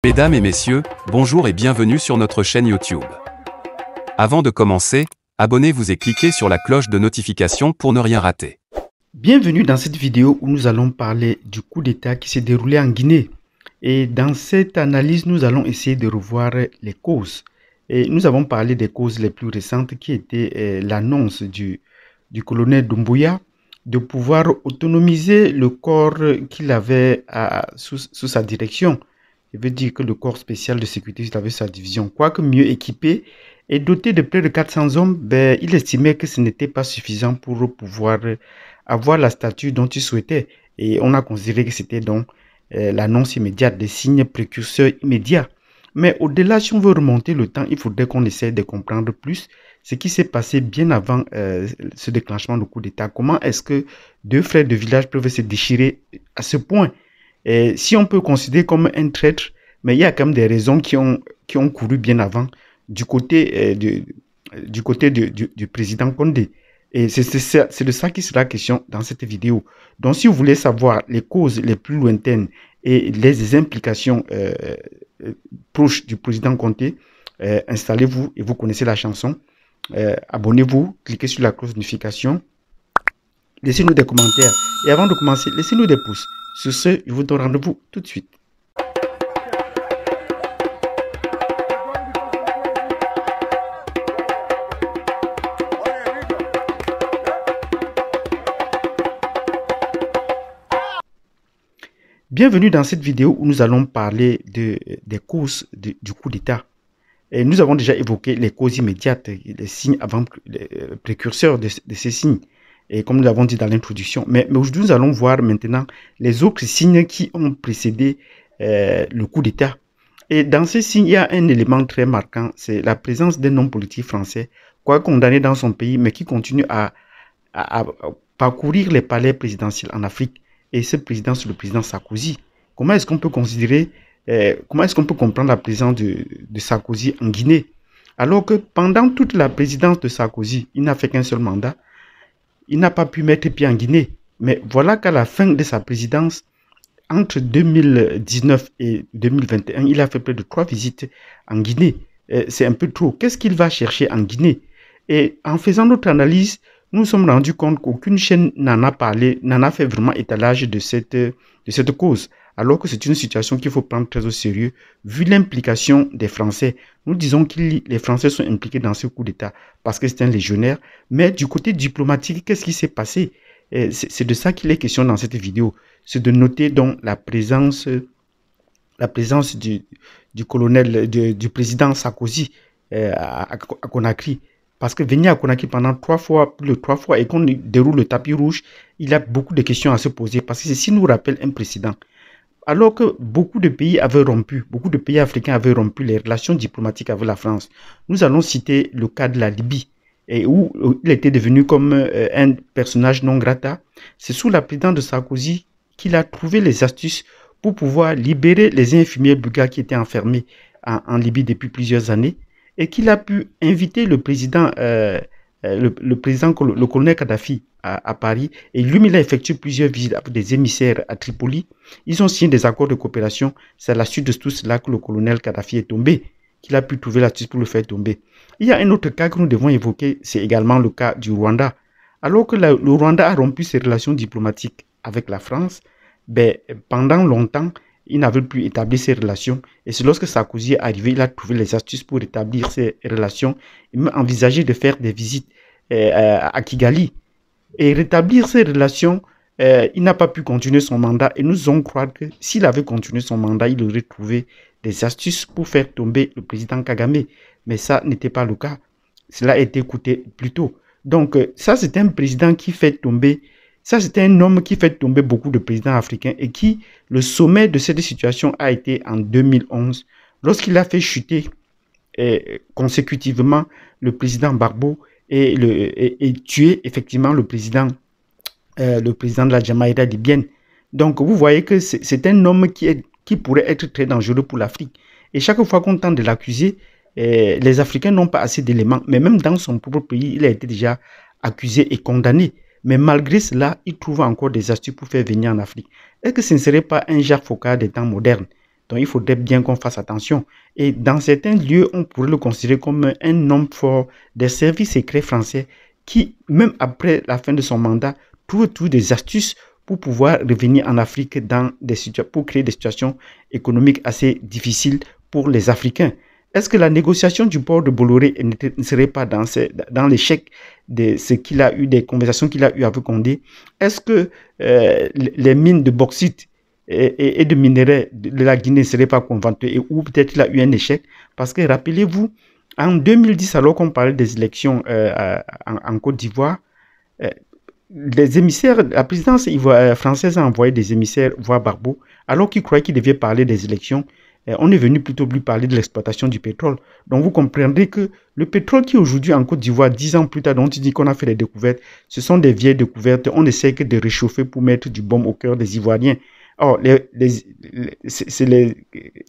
Mesdames et messieurs, bonjour et bienvenue sur notre chaîne YouTube. Avant de commencer, abonnez-vous et cliquez sur la cloche de notification pour ne rien rater. Bienvenue dans cette vidéo où nous allons parler du coup d'État qui s'est déroulé en Guinée. Et dans cette analyse, nous allons essayer de revoir les causes. Et nous avons parlé des causes les plus récentes qui étaient l'annonce du colonel Doumbouya de pouvoir autonomiser le corps qu'il avait sous sa direction. Je veux dire que le corps spécial de sécurité avait sa division. Quoique mieux équipé et doté de près de 400 hommes, il estimait que ce n'était pas suffisant pour pouvoir avoir la stature dont il souhaitait. Et on a considéré que c'était donc l'annonce immédiate, des signes précurseurs immédiats. Mais au-delà, si on veut remonter le temps, il faudrait qu'on essaie de comprendre plus ce qui s'est passé bien avant ce déclenchement du coup d'État. Comment est-ce que deux frères de village peuvent se déchirer à ce point? Et si on peut considérer comme un traître, mais il y a quand même des raisons qui ont couru bien avant du côté, du président Condé. Et c'est de ça qui sera question dans cette vidéo. Donc, si vous voulez savoir les causes les plus lointaines et les implications proches du président Condé, installez-vous et vous connaissez la chanson. Abonnez-vous, cliquez sur la cloche de notification. Laissez-nous des commentaires. Et avant de commencer, laissez-nous des pouces. Sur ce, je vous donne rendez-vous tout de suite. Bienvenue dans cette vidéo où nous allons parler des causes du coup d'État. Et nous avons déjà évoqué les causes immédiates, les signes les précurseurs de ces signes, et comme nous l'avons dit dans l'introduction. Mais aujourd'hui, nous allons voir maintenant les autres signes qui ont précédé le coup d'État. Et dans ces signes, il y a un élément très marquant, c'est la présence d'un homme politique français, quoi condamné dans son pays, mais qui continue à parcourir les palais présidentiels en Afrique. Et ce président, c'est le président Sarkozy. Comment est-ce qu'on peut considérer, comment est-ce qu'on peut comprendre la présence de Sarkozy en Guinée? Alors que pendant toute la présidence de Sarkozy, il n'a fait qu'un seul mandat. Il n'a pas pu mettre pied en Guinée. Mais voilà qu'à la fin de sa présidence, entre 2019 et 2021, il a fait près de 3 visites en Guinée. C'est un peu trop. Qu'est-ce qu'il va chercher en Guinée? Et en faisant notre analyse, nous nous sommes rendus compte qu'aucune chaîne n'en a parlé, n'en a fait vraiment étalage de cette cause. Alors que c'est une situation qu'il faut prendre très au sérieux, vu l'implication des Français. Nous disons que les Français sont impliqués dans ce coup d'État parce que c'est un légionnaire. Mais du côté diplomatique, qu'est-ce qui s'est passé? C'est de ça qu'il est question dans cette vidéo. C'est de noter donc la présence du colonel, du président Sarkozy à Conakry. Parce que venir à Conakry pendant 3 fois, plus de 3 fois, et qu'on déroule le tapis rouge, il a beaucoup de questions à se poser. Parce que ceci nous rappelle un précédent. Alors que beaucoup de pays avaient rompu, beaucoup de pays africains avaient rompu les relations diplomatiques avec la France. Nous allons citer le cas de la Libye, et où il était devenu comme un personnage non grata. C'est sous la présidence de Sarkozy qu'il a trouvé les astuces pour pouvoir libérer les infirmiers bulgares qui étaient enfermés en Libye depuis plusieurs années, et qu'il a pu inviter le président, le colonel Kadhafi à Paris, et lui, il a effectué plusieurs visites avec des émissaires à Tripoli. Ils ont signé des accords de coopération. C'est à la suite de tout cela que le colonel Kadhafi est tombé, qu'il a pu trouver l'astuce pour le faire tomber. Il y a un autre cas que nous devons évoquer, c'est également le cas du Rwanda. Alors que le Rwanda a rompu ses relations diplomatiques avec la France, pendant longtemps, il n'avait plus établi ses relations. Et c'est lorsque Sarkozy est arrivé, il a trouvé les astuces pour établir ses relations. Il m'a envisagé de faire des visites à Kigali. Et rétablir ses relations, il n'a pas pu continuer son mandat. Et nous allons croire que s'il avait continué son mandat, il aurait trouvé des astuces pour faire tomber le président Kagame. Mais ça n'était pas le cas. Cela a été écouté plus tôt. Donc ça, c'est un président qui fait tomber. Ça, c'était un homme qui fait tomber beaucoup de présidents africains et qui, le sommet de cette situation a été en 2011, lorsqu'il a fait chuter consécutivement le président Gbagbo et tuer effectivement le président de la Jamaïda libyenne. Donc, vous voyez que c'est un homme qui pourrait être très dangereux pour l'Afrique. Et chaque fois qu'on tente de l'accuser, les Africains n'ont pas assez d'éléments. Mais même dans son propre pays, il a été déjà accusé et condamné. Mais malgré cela, il trouve encore des astuces pour faire venir en Afrique. Est-ce que ce ne serait pas un Jacques Foccart des temps modernes? Donc, il faudrait bien qu'on fasse attention. Et dans certains lieux, on pourrait le considérer comme un homme fort des services secrets français qui, même après la fin de son mandat, trouve toujours des astuces pour pouvoir revenir en Afrique pour créer des situations économiques assez difficiles pour les Africains. Est-ce que la négociation du port de Bolloré ne serait pas dans l'échec de ce qu'il a eu, des conversations qu'il a eues avec Condé? Est-ce que les mines de bauxite et de minerais de la Guinée ne seraient pas convaincus ou peut-être qu'il a eu un échec? Parce que rappelez-vous, en 2010, alors qu'on parlait des élections en Côte d'Ivoire, les émissaires, la présidence française a envoyé des émissaires voir Gbagbo, alors qu'il croyait qu'il devait parler des élections. On est venu plutôt lui parler de l'exploitation du pétrole. Donc vous comprendrez que le pétrole qui est aujourd'hui en Côte d'Ivoire, 10 ans plus tard, dont il dit qu'on a fait des découvertes, ce sont des vieilles découvertes. On essaie que de réchauffer pour mettre du baume au cœur des Ivoiriens. Or, c'est les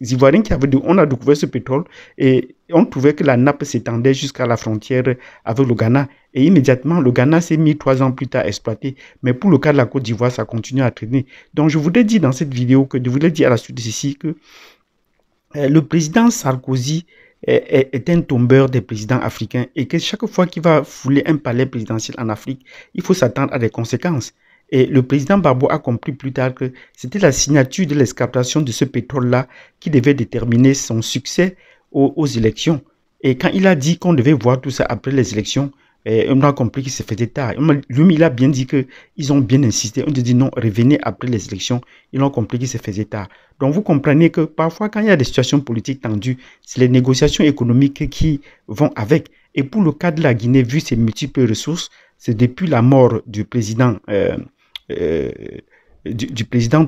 Ivoiriens on a découvert ce pétrole et on trouvait que la nappe s'étendait jusqu'à la frontière avec le Ghana. Et immédiatement, le Ghana s'est mis 3 ans plus tard à exploiter. Mais pour le cas de la Côte d'Ivoire, ça continue à traîner. Donc, je voudrais dire dans cette vidéo je voudrais dire à la suite de ceci que le président Sarkozy est un tombeur des présidents africains et que chaque fois qu'il va fouler un palais présidentiel en Afrique, il faut s'attendre à des conséquences. Et le président Gbagbo a compris plus tard que c'était la signature de l'exploitation de ce pétrole-là qui devait déterminer son succès aux élections. Et quand il a dit qu'on devait voir tout ça après les élections, on a compris qu'il se faisait tard. Lui, il a bien dit qu'ils ont bien insisté. On a dit non, revenez après les élections. Ils ont compris qu'il se faisait tard. Donc vous comprenez que parfois, quand il y a des situations politiques tendues, c'est les négociations économiques qui vont avec. Et pour le cas de la Guinée, vu ses multiples ressources, c'est depuis la mort du président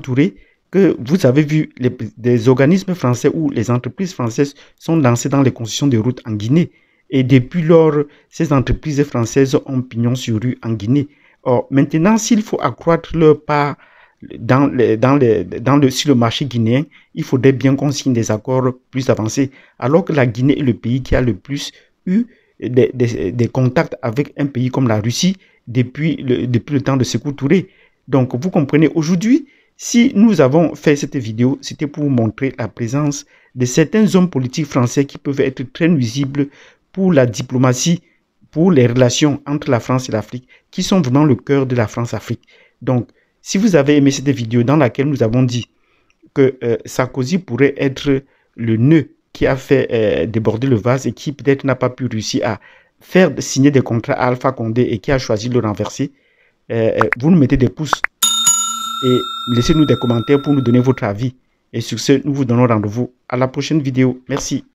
Touré que vous avez vu des organismes français ou les entreprises françaises sont lancées dans les concessions de routes en Guinée. Et depuis lors, ces entreprises françaises ont pignon sur rue en Guinée. Or, maintenant, s'il faut accroître leur part sur le marché guinéen, il faudrait bien qu'on signe des accords plus avancés. Alors que la Guinée est le pays qui a le plus eu des contacts avec un pays comme la Russie depuis le temps de Sékou Touré. Donc, vous comprenez, aujourd'hui, si nous avons fait cette vidéo, c'était pour vous montrer la présence de certains hommes politiques français qui peuvent être très nuisibles pour la diplomatie, pour les relations entre la France et l'Afrique, qui sont vraiment le cœur de la France-Afrique. Donc, si vous avez aimé cette vidéo dans laquelle nous avons dit que Sarkozy pourrait être le nœud qui a fait déborder le vase et qui peut-être n'a pas pu réussir à faire signer des contrats à Alpha Condé et qui a choisi de le renverser, vous nous mettez des pouces et laissez-nous des commentaires pour nous donner votre avis. Et sur ce, nous vous donnons rendez-vous à la prochaine vidéo. Merci.